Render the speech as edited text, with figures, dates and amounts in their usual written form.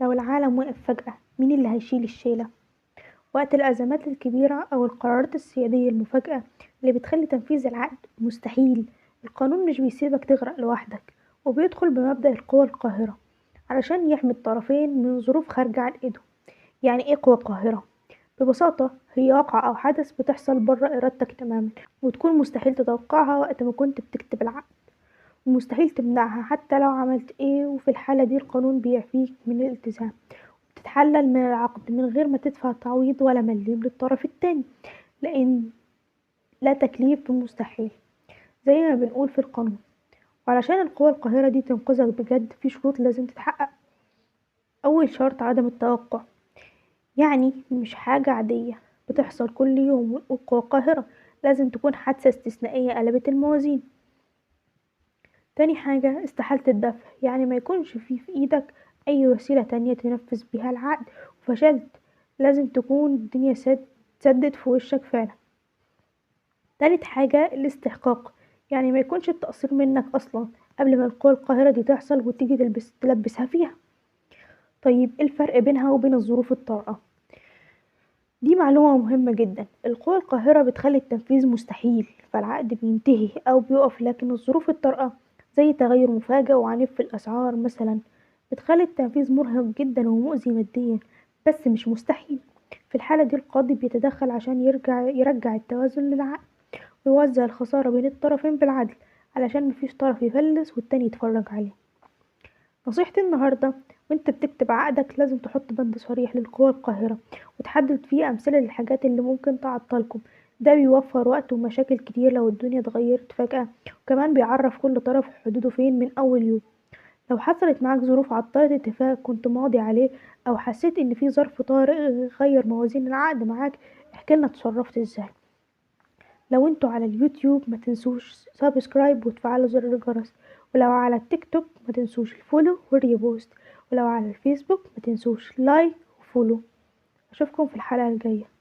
لو العالم وقف فجأة مين اللي هيشيل الشيلة؟ وقت الأزمات الكبيرة أو القرارات السيادية المفاجئة اللي بتخلي تنفيذ العقد مستحيل. القانون مش بيسيبك تغرق لوحدك، وبيدخل بمبدأ القوى القاهرة علشان يحمي الطرفين من ظروف خارجة عن إيده. يعني إيه قوى قاهرة؟ ببساطة هي واقعة أو حدث بتحصل بره إرادتك تماما، وتكون مستحيل تتوقعها وقت ما كنت بتكتب العقد، ومستحيل تمنعها حتى لو عملت ايه. وفي الحالة دي القانون بيعفيك من الالتزام، تتحلل من العقد من غير ما تدفع تعويض ولا مليم للطرف التاني، لأن لا تكليف بمستحيل زي ما بنقول في القانون. وعلشان القوى القاهرة دي تنقذك بجد في شروط لازم تتحقق. أول شرط عدم التوقع، يعني مش حاجة عادية بتحصل كل يوم والقوى القاهرة، لازم تكون حادثة استثنائية قلبت الموازين. تاني حاجة استحالة الدفع، يعني ما يكونش في ايدك اي وسيلة تانية تنفذ بيها العقد وفشلت، لازم تكون الدنيا سدت في وشك فعلا. تالت حاجة الاستحقاق، يعني ما يكونش التقصير منك اصلا قبل ما القوى القاهرة دي تحصل وتيجي تلبسها فيها. طيب ايه الفرق بينها وبين الظروف الطارئة؟ دي معلومة مهمة جدا. القوى القاهرة بتخلي التنفيذ مستحيل فالعقد بينتهي أو بيقف، لكن الظروف الطارئة زي تغير مفاجئ وعنيف في الأسعار مثلا بتخلي التنفيذ مرهق جدا ومؤذي ماديا، بس مش مستحيل. في الحالة دي القاضي بيتدخل عشان يرجع التوازن للعقد، ويوزع الخسارة بين الطرفين بالعدل علشان مفيش طرف يفلس والتاني يتفرج عليه. نصيحتي النهاردة، وانت بتكتب عقدك لازم تحط بند صريح للقوى القاهرة وتحدد فيه أمثلة للحاجات اللي ممكن تعطلكم. ده بيوفر وقت ومشاكل كتير لو الدنيا اتغيرت فجأة، وكمان بيعرف كل طرف حدوده فين من أول يوم. لو حصلت معاك ظروف عطلت اتفاق كنت ماضي عليه، أو حسيت إن في ظرف طارئ غير موازين العقد معاك، احكيلنا اتصرفت ازاي. لو انتوا على اليوتيوب ما تنسوش سبسكرايب وتفعلوا زر الجرس، ولو على التيك توك ما تنسوش الفولو والريبوست، ولو على الفيسبوك ما تنسوش لايك وفولو. اشوفكم في الحلقة الجاية.